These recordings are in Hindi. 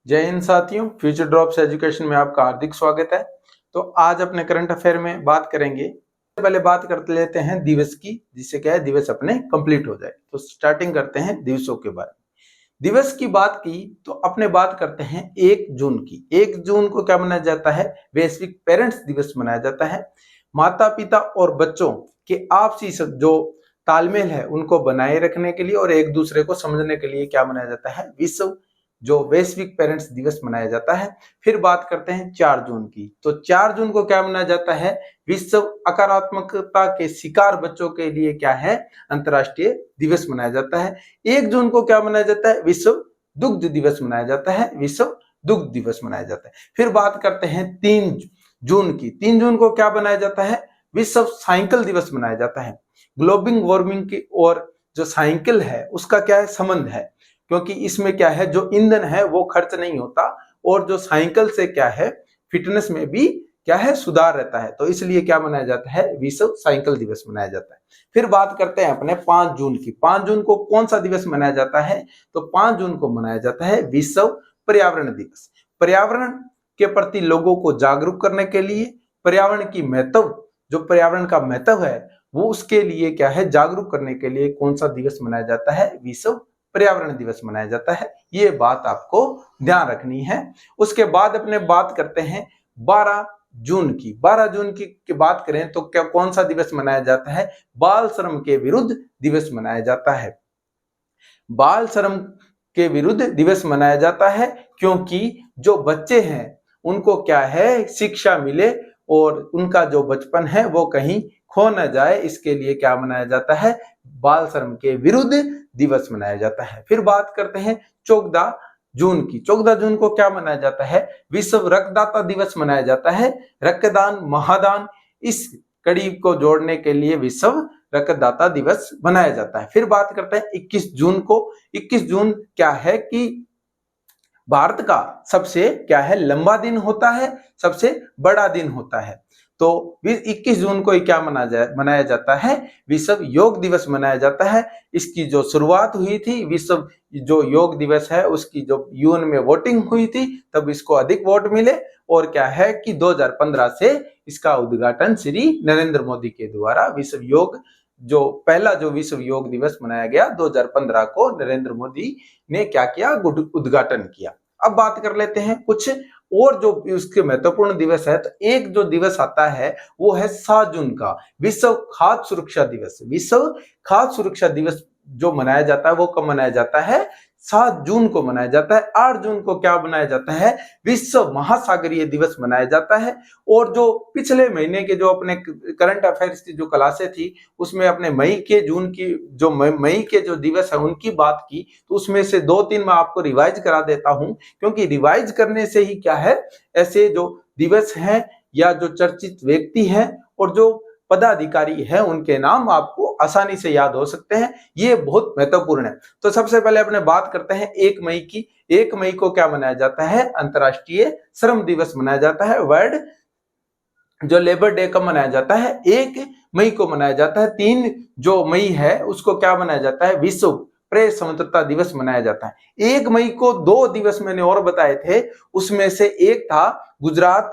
जय हिंद साथियों, फ्यूचर ड्रॉप्स एजुकेशन में आपका हार्दिक स्वागत है। तो आज अपने करंट अफेयर में बात करेंगे। पहले बात कर लेते हैं दिवस की, जिससे क्या है दिवस अपने कंप्लीट हो जाए। तो स्टार्टिंग करते हैं दिवसों के बारे में। दिवस की बात की तो अपने बात करते हैं 1 जून की। 1 जून को क्या मनाया जाता है? वैश्विक पेरेंट्स दिवस मनाया जाता है। माता पिता और बच्चों के आपसी जो तालमेल है उनको बनाए रखने के लिए और एक दूसरे को समझने के लिए क्या मनाया जाता है? विश्व जो वैश्विक पेरेंट्स दिवस मनाया जाता है। फिर बात करते हैं 4 जून की। तो 4 जून को क्या मनाया जाता है? विश्व अकारात्मकता के शिकार बच्चों के लिए क्या है? अंतरराष्ट्रीय दिवस मनाया जाता है। 1 जून को क्या मनाया जाता है? विश्व दुग्ध दिवस मनाया जाता है। विश्व दुग्ध दिवस मनाया जाता है। फिर बात करते हैं 3 जून की। 3 जून को क्या मनाया जाता है? विश्व साइकिल दिवस मनाया जाता है। ग्लोबल वार्मिंग की और जो साइकिल है उसका क्या है संबंध है, क्योंकि इसमें क्या है जो ईंधन है वो खर्च नहीं होता और जो साइकिल से क्या है फिटनेस में भी क्या है सुधार रहता है। तो इसलिए क्या मनाया जाता है? विश्व साइकिल दिवस मनाया जाता है। फिर बात करते हैं अपने 5 जून की। 5 जून को कौन सा दिवस मनाया जाता है? तो 5 जून को मनाया जाता है विश्व पर्यावरण दिवस। पर्यावरण के प्रति लोगों को जागरूक करने के लिए, पर्यावरण की महत्व जो पर्यावरण का महत्व है वो उसके लिए क्या है जागरूक करने के लिए कौन सा दिवस मनाया जाता है? विश्व पर्यावरण दिवस मनाया जाता है। ये बात आपको ध्यान रखनी है। उसके बाद अपने बात करते हैं 12 जून की। 12 जून की बात करें तो क्या कौन सा दिवस मनाया जाता है? बाल श्रम के विरुद्ध दिवस मनाया जाता है। बाल श्रम के विरुद्ध दिवस मनाया जाता है क्योंकि जो बच्चे हैं उनको क्या है शिक्षा मिले और उनका जो बचपन है वो कहीं खो न जाए, इसके लिए क्या मनाया जाता है? बाल श्रम के विरुद्ध दिवस मनाया जाता है। फिर बात करते हैं 14 जून की। 14 जून को क्या मनाया जाता है? विश्व रक्तदाता दिवस मनाया जाता है। रक्तदान महादान इस कड़ी को जोड़ने के लिए विश्व रक्तदाता दिवस मनाया जाता है। फिर बात करते हैं 21 जून को। 21 जून क्या है कि भारत का सबसे क्या है लंबा दिन होता है, सबसे बड़ा दिन होता है। तो 21 जून को क्या मनाया जाता है? विश्व योग दिवस मनाया जाता है। इसकी जो शुरुआत हुई थी, विश्व जो योग दिवस है उसकी जो यूएन में वोटिंग हुई थी तब इसको अधिक वोट मिले और क्या है कि 2015 से इसका उद्घाटन श्री नरेंद्र मोदी के द्वारा विश्व योग जो पहला जो विश्व योग दिवस मनाया गया 2015 को नरेंद्र मोदी ने क्या किया? उद्घाटन किया। अब बात कर लेते हैं कुछ और जो उसके महत्वपूर्ण दिवस है। तो एक जो दिवस आता है वो है 7 जून का, विश्व खाद्य सुरक्षा दिवस। विश्व खाद्य सुरक्षा दिवस जो मनाया जाता है वो कब मनाया जाता है? 7 जून को मनाया जाता है। 8 जून को क्या मनाया जाता है? विश्व महासागरीय दिवस मनाया जाता है। और जो पिछले महीने के जो अपने करंट अफेयर्स की जो क्लासें थी उसमें अपने मई के जून की जो मई के जो दिवस है उनकी बात की, तो उसमें से 2-3 मैं आपको रिवाइज करा देता हूं, क्योंकि रिवाइज करने से ही क्या है ऐसे जो दिवस हैं या जो चर्चित व्यक्ति हैं और जो पदाधिकारी है उनके नाम आपको आसानी से याद हो सकते हैं। ये बहुत महत्वपूर्ण है। तो सबसे पहले अपने बात करते हैं 1 मई की। 1 मई को क्या मनाया जाता है? अंतर्राष्ट्रीय श्रम दिवस मनाया जाता है। वर्ल्ड जो लेबर डे कब मनाया जाता है? 1 मई को मनाया जाता है। 3 जो मई है उसको क्या मनाया जाता है? विश्व प्रेस स्वतंत्रता दिवस मनाया जाता है। 1 मई को 2 दिवस मैंने और बताए थे, उसमें से एक था गुजरात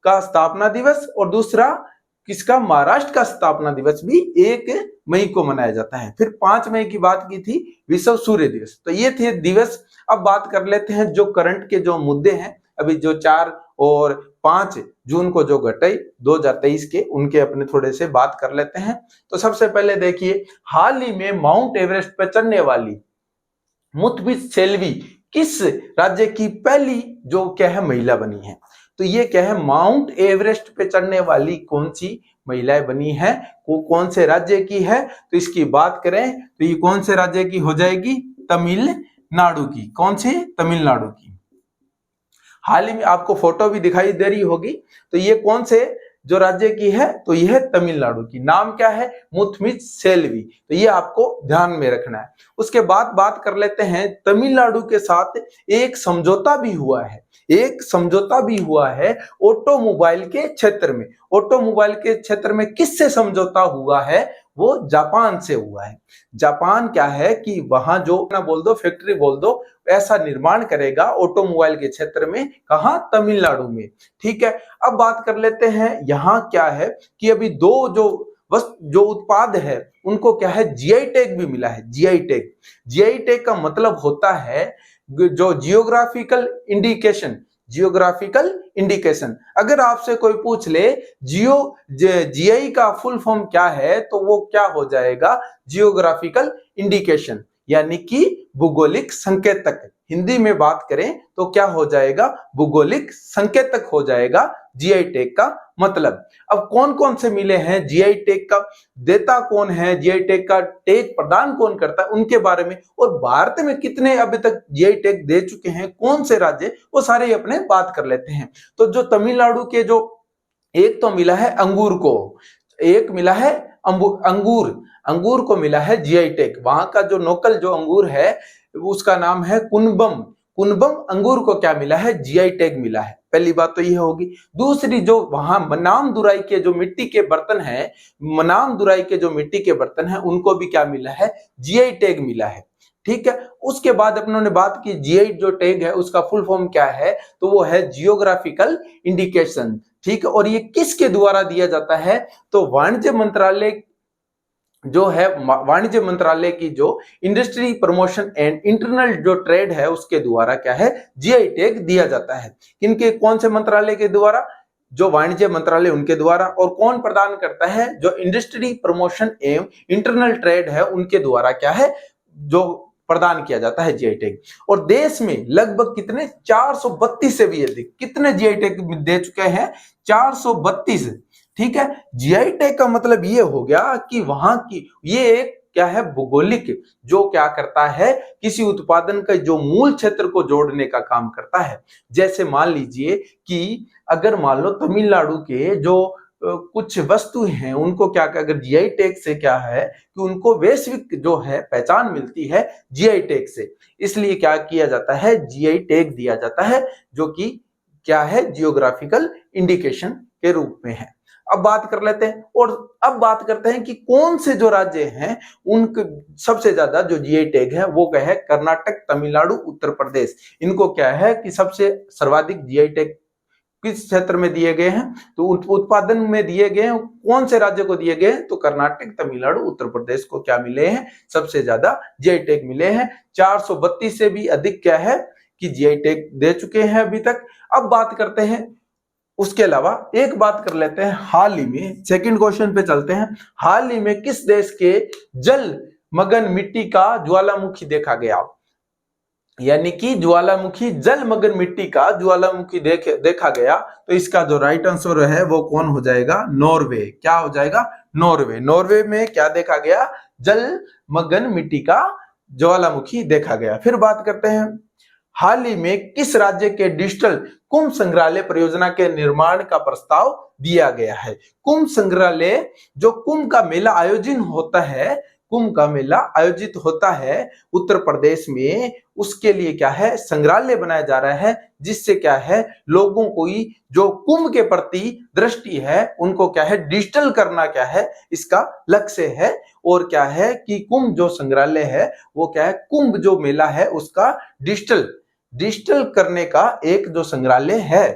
का स्थापना दिवस और दूसरा किसका? महाराष्ट्र का स्थापना दिवस भी 1 मई को मनाया जाता है। फिर 5 मई की बात की थी विश्व सूर्य दिवस। तो ये थे दिवस। अब बात कर लेते हैं जो करंट के जो मुद्दे हैं अभी जो 4 और 5 जून को जो घटे 2023 के, उनके अपने थोड़े से बात कर लेते हैं। तो सबसे पहले देखिए, हाल ही में माउंट एवरेस्ट पर चढ़ने वाली मुथबीत सेल्वी किस राज्य की पहली जो क्या है महिला बनी है? तो ये क्या है माउंट एवरेस्ट पे चढ़ने वाली कौन सी महिलाएं बनी है, वो कौन से राज्य की है? तो इसकी बात करें तो ये कौन से राज्य की हो जाएगी? तमिलनाडु की। कौन सी? तमिलनाडु की। हाल ही में आपको फोटो भी दिखाई दे रही होगी। तो ये कौन से जो राज्य की है? तो यह है तमिलनाडु की। नाम क्या है? मुथमित सेल्वी। तो ये आपको ध्यान में रखना है। उसके बाद बात कर लेते हैं तमिलनाडु के साथ एक समझौता भी हुआ है। एक समझौता भी हुआ है ऑटोमोबाइल के क्षेत्र में। ऑटोमोबाइल के क्षेत्र में किससे समझौता हुआ है? वो जापान से हुआ है। जापान क्या है कि वहां जो ना बोल दो, फैक्ट्री बोल दो, ऐसा निर्माण करेगा ऑटोमोबाइल के क्षेत्र में, कहां? तमिलनाडु में। ठीक है, अब बात कर लेते हैं यहाँ क्या है कि अभी दो जो उत्पाद है उनको क्या है, जीआई टैग भी मिला है। जीआई टैग, जीआई टैग का मतलब होता है जो जियोग्राफिकल इंडिकेशन। अगर आपसे कोई पूछ ले जीआई का फुल फॉर्म क्या है, तो वो क्या हो जाएगा? जियोग्राफिकल इंडिकेशन, यानी कि भूगोलिक संकेतक। हिंदी में बात करें तो क्या हो जाएगा? भूगोलिक संकेतक हो जाएगा जीआई टैग का मतलब। अब कौन कौन से मिले हैं जीआई टैग का, देता कौन है, जीआई टैग का टैग प्रदान कौन करता है, उनके बारे में, और भारत में कितने अभी तक जीआई टैग दे चुके हैं, कौन से राज्य, वो सारे अपने बात कर लेते हैं। तो जो तमिलनाडु के जो एक तो मिला है अंगूर को, एक मिला है अंगूर को मिला है जीआई टैग। वहां का जो लोकल जो अंगूर है उसका नाम है कुनबम अंगूर को क्या मिला है? जीआई टैग मिला है। पहली बात तो यह होगी। दूसरी, जो वहां मनाम दुराई के जो मिट्टी के बर्तन हैं, उनको भी क्या मिला है? जीआई टैग मिला है। ठीक है, उसके बाद अपनों ने बात की जीआई जो टैग है उसका फुल फॉर्म क्या है, तो वो है जियोग्राफिकल इंडिकेशन। ठीक है, और ये किसके द्वारा दिया जाता है? तो वाणिज्य मंत्रालय की जो इंडस्ट्री प्रमोशन एंड इंटरनल जो ट्रेड है उसके द्वारा क्या है? जीआई टैग दिया जाता है। किनके, कौन से मंत्रालय के द्वारा? जो वाणिज्य मंत्रालय उनके द्वारा। और कौन प्रदान करता है? जो इंडस्ट्री प्रमोशन एवं इंटरनल ट्रेड है उनके द्वारा क्या है, जो प्रदान किया जाता है जीआई टैग। और देश में लगभग कितने, 432 से भी अधिक कितने जीआई टैग दे चुके हैं? 432। ठीक है, जीआई टैग का मतलब ये हो गया कि वहां की ये एक क्या है, भूगोलिक, जो क्या करता है, किसी उत्पादन का जो मूल क्षेत्र को जोड़ने का काम करता है। जैसे मान लीजिए कि अगर मान लो तमिलनाडु के जो कुछ वस्तु हैं उनको क्या, अगर जीआई टैग से क्या है कि उनको वैश्विक जो है पहचान मिलती है जीआई टैग से, इसलिए क्या किया जाता है? जीआई टैग दिया जाता है, जो कि क्या है, जियोग्राफिकल इंडिकेशन के रूप में है। अब बात कर लेते हैं, और अब बात करते हैं कि कौन से जो राज्य हैं उनके सबसे ज्यादा जो जीआई टैग है वो क्या है? कर्नाटक, तमिलनाडु, उत्तर प्रदेश। इनको क्या है कि सबसे सर्वाधिक जीआई टैग किस क्षेत्र में दिए गए हैं? तो उत्पादन में दिए गए हैं। कौन से राज्य को दिए गए हैं? तो कर्नाटक, तमिलनाडु, उत्तर प्रदेश को क्या मिले हैं? सबसे ज्यादा जीआई टैग मिले हैं। 432 से भी अधिक क्या है कि जीआई टैग दे चुके हैं अभी तक। अब बात करते हैं, उसके अलावा एक बात कर लेते हैं, हाल ही में सेकंड क्वेश्चन पे चलते हैं। हाल ही में किस देश के जल मगन मिट्टी का ज्वालामुखी देखा गया? यानी कि ज्वालामुखी, जल मगन मिट्टी का ज्वालामुखी देखा गया। तो इसका जो राइट आंसर है वो कौन हो जाएगा? नॉर्वे। क्या हो जाएगा? नॉर्वे। नॉर्वे में क्या देखा गया? जल मगन मिट्टी का ज्वालामुखी देखा गया। फिर बात करते हैं, हाल ही में किस राज्य के डिजिटल कुंभ संग्रहालय परियोजना के निर्माण का प्रस्ताव दिया गया है? कुंभ संग्रहालय, जो कुंभ का मेला आयोजन होता है, कुंभ का मेला आयोजित होता है उत्तर प्रदेश में, उसके लिए क्या है, संग्रहालय बनाया जा रहा है, जिससे क्या है, लोगों को जो कुंभ के प्रति दृष्टि है उनको क्या है, डिजिटल करना क्या है, इसका लक्ष्य है। और क्या है कि कुंभ जो संग्रहालय है वो क्या है, कुंभ जो मेला है उसका डिजिटल करने का एक जो संग्रहालय है।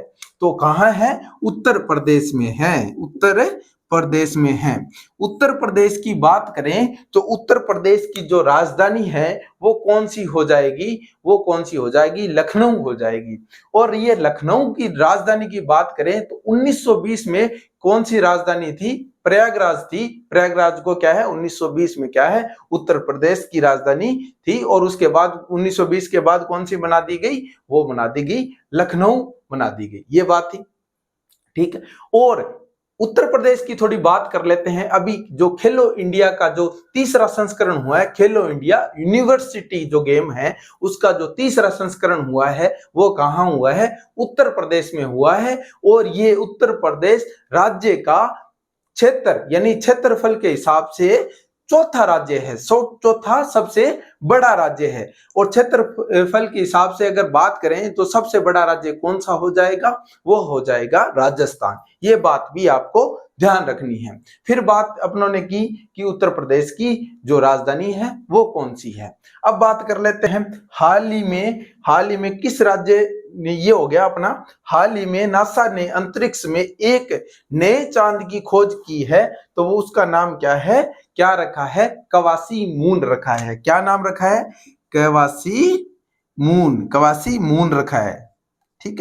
तो कहां है? उत्तर प्रदेश में है। उत्तर प्रदेश में है। उत्तर प्रदेश की बात करें तो उत्तर प्रदेश की जो राजधानी है वो कौन सी हो जाएगी? वो कौन सी हो जाएगी? लखनऊ हो जाएगी। और ये लखनऊ की राजधानी की बात करें तो 1920 में कौन सी राजधानी थी? प्रयागराज थी। प्रयागराज को क्या है, 1920 में क्या है, उत्तर प्रदेश की राजधानी थी। और उसके बाद 1920 के बाद कौन सी बना दी गई? वो बना दी गई, लखनऊ बना दी गई। ये बात थी। ठीक है, और उत्तर प्रदेश की थोड़ी बात कर लेते हैं। अभी जो खेलो इंडिया का जो तीसरा संस्करण हुआ है, खेलो इंडिया यूनिवर्सिटी जो गेम है उसका जो तीसरा संस्करण हुआ है वो कहां हुआ है? उत्तर प्रदेश में हुआ है। और ये उत्तर प्रदेश राज्य का क्षेत्र यानी क्षेत्रफल के हिसाब से चौथा राज्य है, चौथा सबसे बड़ा राज्य है। और क्षेत्रफल के हिसाब से अगर बात करें तो सबसे बड़ा राज्य कौन सा हो जाएगा, वो हो जाएगा राजस्थान। ये बात भी आपको ध्यान रखनी है। फिर बात अपनों ने की कि उत्तर प्रदेश की जो राजधानी है वो कौन सी है। अब बात कर लेते हैं हाल ही में किस राज्य ने, ये हो गया अपना, हाल ही में नासा ने अंतरिक्ष में एक नए चांद की खोज की है, तो वो उसका नाम क्या है, क्या रखा है, कवासी मून रखा है। क्या नाम रखा है, कवासी मून रखा है। ठीक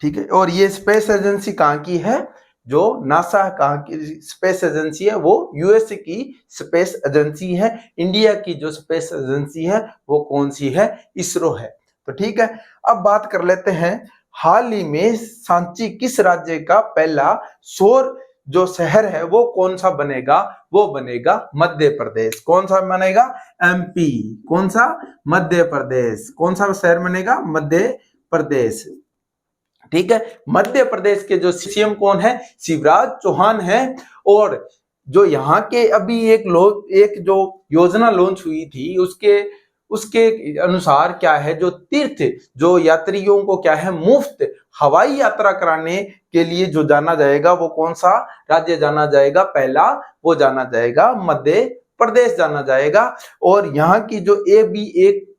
है। और ये स्पेस एजेंसी कहाँ की है, जो नासा कहाँ की स्पेस एजेंसी है, वो यूएस की स्पेस एजेंसी है। इंडिया की जो स्पेस एजेंसी है वो कौन सी है, इसरो है। तो ठीक है। अब बात कर लेते हैं हाल ही में सांची किस राज्य का पहला सौर जो शहर है वो कौन सा बनेगा, वो बनेगा मध्य प्रदेश। कौन सा बनेगा, एमपी। कौन सा, मध्य प्रदेश। कौन सा शहर बनेगा, मध्य प्रदेश। ठीक है। मध्य प्रदेश के जो सीएम कौन है, शिवराज चौहान है। और जो यहाँ के अभी एक जो योजना लॉन्च हुई थी उसके अनुसार क्या है, जो तीर्थ जो यात्रियों को क्या है, मुफ्त हवाई यात्रा कराने के लिए जो जाना जाएगा, वो कौन सा राज्य जाना जाएगा, पहला वो जाना जाएगा मध्य प्रदेश जाना जाएगा। और यहाँ की जो एक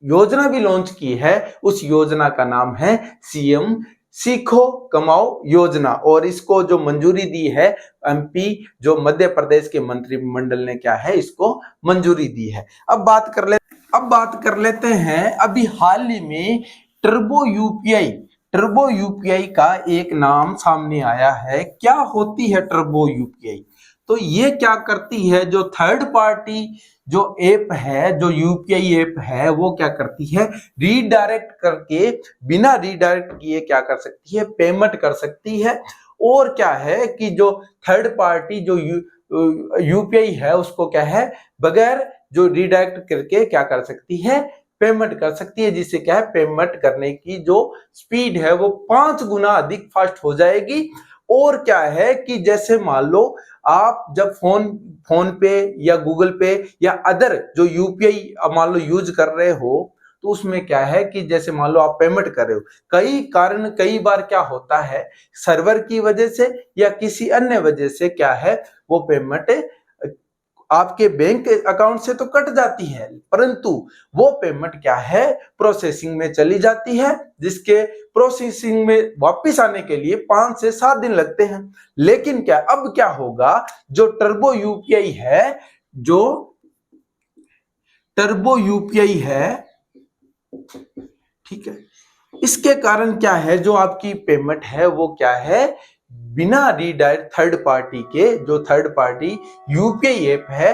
योजना भी लॉन्च की है, उस योजना का नाम है सीएम सीखो कमाओ योजना। और इसको जो मंजूरी दी है एमपी, जो मध्य प्रदेश के मंत्रिमंडल ने क्या है, इसको मंजूरी दी है। अब बात कर लेते हैं अभी हाल ही में टर्बो यूपीआई का एक नाम सामने आया है। क्या होती है टर्बो यूपीआई, तो ये क्या करती है, जो थर्ड पार्टी जो ऐप है, जो यूपीआई ऐप है, वो क्या करती है, रीडायरेक्ट करके बिना रीडायरेक्ट किए क्या कर सकती है, पेमेंट कर सकती है। और क्या है कि जो थर्ड पार्टी जो यूपीआई है उसको क्या है, बगैर जो रीडायरेक्ट करके क्या कर सकती है, पेमेंट कर सकती है, जिससे क्या है, पेमेंट करने की जो स्पीड है वो 5 गुना अधिक फास्ट हो जाएगी। और क्या है कि जैसे मान लो आप जब फोन पे या गूगल पे या अदर जो यूपीआई मान लो यूज कर रहे हो, तो उसमें क्या है कि जैसे मान लो आप पेमेंट कर रहे हो, कई बार क्या होता है, सर्वर की वजह से या किसी अन्य वजह से क्या है, वो पेमेंट आपके बैंक अकाउंट से तो कट जाती है, परंतु वो पेमेंट क्या है, प्रोसेसिंग में चली जाती है, जिसके प्रोसेसिंग में वापस आने के लिए 5 से 7 दिन लगते हैं। लेकिन अब क्या होगा, जो टर्बो यूपीआई है, ठीक है, इसके कारण क्या है, जो आपकी पेमेंट है वो क्या है, बिना redirect third party UPI app है,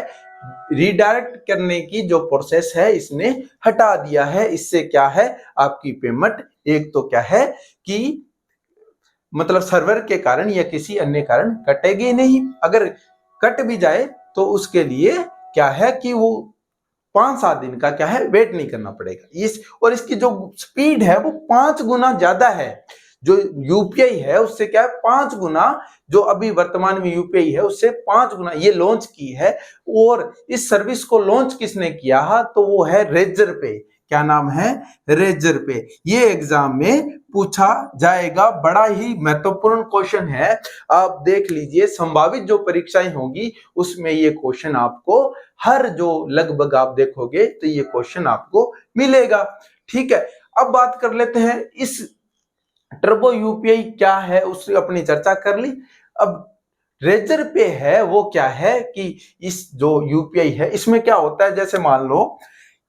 रीडायरेक्ट करने की जो प्रोसेस है इसने हटा दिया है। इससे क्या है, आपकी पेमेंट एक तो क्या है कि मतलब सर्वर के कारण या किसी अन्य कारण कटेगी नहीं। अगर कट भी जाए तो उसके लिए क्या है कि वो 5-7 दिन का क्या है, वेट नहीं करना पड़ेगा। और इसकी जो स्पीड है वो 5 गुना ज्यादा है। जो यूपीआई है उससे क्या है, 5 गुना, जो अभी वर्तमान में यूपीआई है उससे 5 गुना ये लॉन्च की है। और इस सर्विस को लॉन्च किसने किया है, तो वो है रेजर पे। क्या नाम है, रेजर पे। ये एग्जाम में पूछा जाएगा, बड़ा ही महत्वपूर्ण क्वेश्चन है। आप देख लीजिए, संभावित जो परीक्षाएं होंगी उसमें ये क्वेश्चन आपको हर जो लगभग आप देखोगे तो ये क्वेश्चन आपको मिलेगा। ठीक है। अब बात कर लेते हैं इस टर्बो यूपीआई क्या है, उससे अपनी चर्चा कर ली। अब रेजर पे है, वो क्या है कि इस जो यूपीआई है इसमें क्या होता है, जैसे मान लो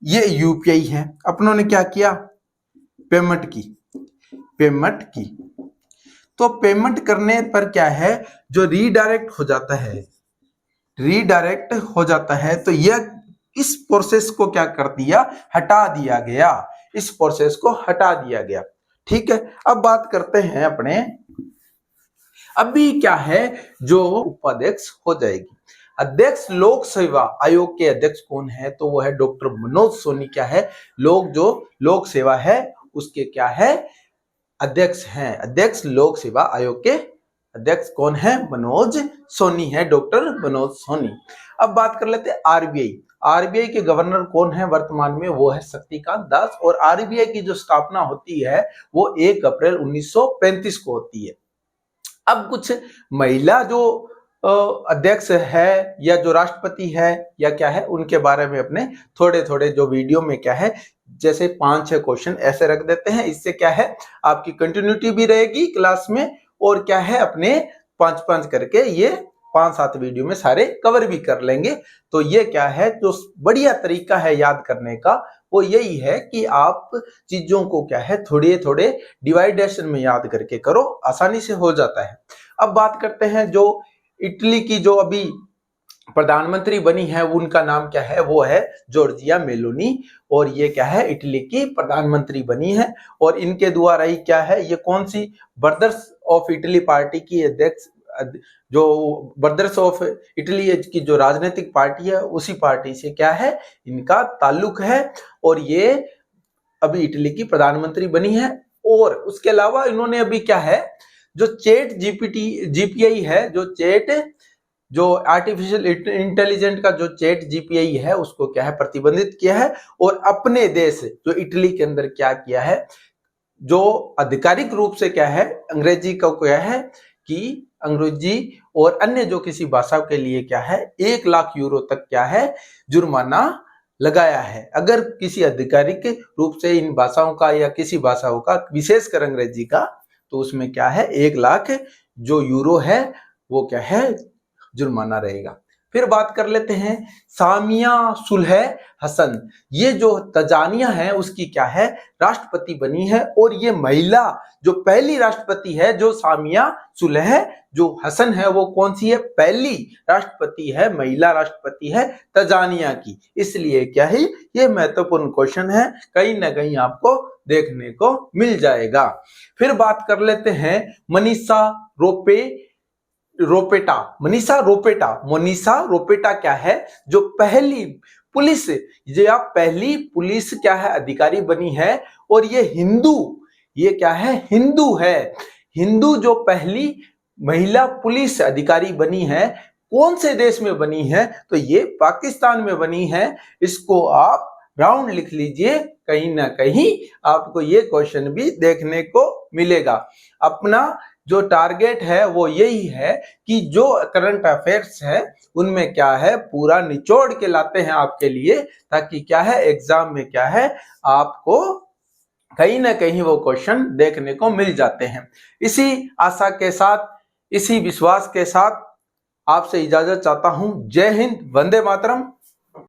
ये यूपीआई है, अपनों ने क्या किया, पेमेंट की, तो पेमेंट करने पर क्या है, जो रीडायरेक्ट हो जाता है, तो यह इस प्रोसेस को क्या कर दिया, हटा दिया गया, इस प्रोसेस को हटा दिया गया। ठीक है। अब बात करते हैं अपने, अभी क्या है, जो उपाध्यक्ष हो जाएगी। अध्यक्ष लोक सेवा आयोग के अध्यक्ष कौन है, तो वो है डॉक्टर मनोज सोनी। क्या है, लोक सेवा है उसके क्या है, अध्यक्ष हैं, अध्यक्ष लोक सेवा आयोग के अध्यक्ष कौन है? मनोज सोनी है, डॉक्टर मनोज सोनी। अब बात कर लेते हैं आरबीआई। आरबीआई के गवर्नर कौन है वर्तमान में? वो है शक्तिकांत दास। और आरबीआई की जो स्थापना होती है वो 1 अप्रैल 1935 को होती है। अब कुछ महिला जो अध्यक्ष है या जो राष्ट्रपति है या क्या है, उनके बारे में अपने थोड़े थोड़े जो वीडियो में क्या है, जैसे 5-6 क्वेश्चन ऐसे रख देते हैं। इससे क्या है, आपकी कंटिन्यूटी भी रहेगी क्लास में, और क्या है, अपने 5-5 करके ये 5-7 वीडियो में सारे कवर भी कर लेंगे। तो ये क्या है, जो बढ़िया तरीका है याद करने का वो यही है कि आप चीजों को क्या है, थोड़े थोड़े डिवाइडेशन में याद करके करो, आसानी से हो जाता है। अब बात करते हैं जो इटली की जो अभी प्रधानमंत्री बनी है, उनका नाम क्या है? वो है जॉर्जिया मेलोनी। और ये क्या है, इटली की प्रधानमंत्री बनी है। और इनके द्वारा ही क्या है, ये कौन सी ब्रदर्स ऑफ इटली पार्टी की अध्यक्ष, जो ब्रदर्स ऑफ इटली की जो राजनीतिक पार्टी है, उसी पार्टी से क्या है, इनका ताल्लुक है। और ये अभी इटली की प्रधानमंत्री बनी है। और उसके अलावा इन्होंने अभी क्या है, जो चैट जीपीआई है, जो आर्टिफिशियल इंटेलिजेंट का जो चैट जीपीआई है, उसको क्या है, प्रतिबंधित किया है। और अपने देश जो इटली के अंदर क्या किया है, जो आधिकारिक रूप से क्या है, अंग्रेजी का क्या है कि अंग्रेजी और अन्य जो किसी भाषा के लिए क्या है, 1 लाख यूरो तक क्या है, जुर्माना लगाया है। अगर किसी आधिकारिक रूप से इन भाषाओं का या किसी भाषाओं का, विशेषकर अंग्रेजी का, तो उसमें क्या है, 1 लाख जो यूरो है वो क्या है, जुर्माना रहेगा। फिर बात कर लेते हैं सामिया सुलह हसन। ये जो तंजानिया है उसकी क्या है, राष्ट्रपति बनी है। और ये महिला जो पहली राष्ट्रपति है, जो सामिया सुलह जो हसन है, वो कौन सी है, पहली राष्ट्रपति है, महिला राष्ट्रपति है तंजानिया की। इसलिए क्या है, ये महत्वपूर्ण क्वेश्चन है, कहीं ना कहीं आपको देखने को मिल जाएगा। फिर बात कर लेते हैं मनीषा रोपेटा। मनीषा रोपेटा क्या है, जो पहली पुलिस क्या है, अधिकारी बनी है। और ये क्या है, हिंदू है। हिंदू जो पहली महिला पुलिस अधिकारी बनी है, कौन से देश में बनी है, तो ये पाकिस्तान में बनी है। इसको आप राउंड लिख लीजिए, कहीं ना कहीं आपको ये क्वेश्चन भी देखने को मिलेगा। अपना जो टारगेट है वो यही है कि जो करंट अफेयर्स है उनमें क्या है, पूरा निचोड़ के लाते हैं आपके लिए, ताकि क्या है, एग्जाम में क्या है, आपको कहीं ना कहीं वो क्वेश्चन देखने को मिल जाते हैं। इसी आशा के साथ, इसी विश्वास के साथ आपसे इजाजत चाहता हूं। जय हिंद, वंदे मातरम।